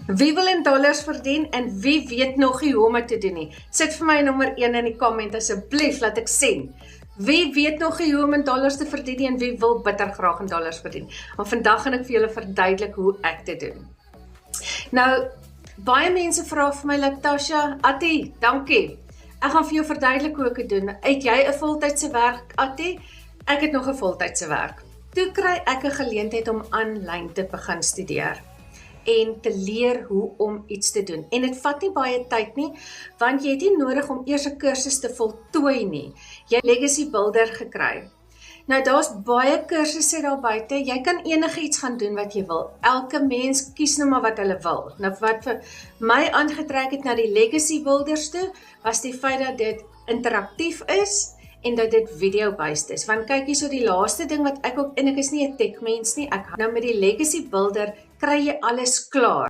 Wie wil in dollars verdien en wie weet nog nie hoe om dit te doen nie? Sit vir my nommer 1 in die comment asseblief, laat ek sien. Wie weet nog nie hoe om in dollars te verdien nie en wie wil bitter graag in dollars verdien? Maar vandag gaan ek vir julle verduidelik hoe ek dit doen. Nou, baie mense vra vir my, Latasha, Attie, dankie. Ek gaan vir jou verduidelik hoe ek dit doen. Het jy 'n voltydse werk, Attie? Ek het nog 'n voltydse werk. Toe kry ek 'n geleentheid om aanlyn te begin studeer en te leer hoe om iets te doen. En dit vat nie baie tyd nie, want jy het nie nodig om eers 'n kursus te voltooi nie. Jy het Legacy Builder gekry. Nou, daar's baie kursusse daar buite. Jy kan enige iets gaan doen wat jy wil. Elke mens kies nou maar wat hulle wil. Nou, wat vir my aangetrek het na die Legacy Builders toe, was die feit dat dit interaktief is en dat dit video-based is. Want kyk hierso, die laaste ding wat ek ook, en ek is nie 'n tech mens nie, ek nou met die Legacy Builder kry jy alles klaar.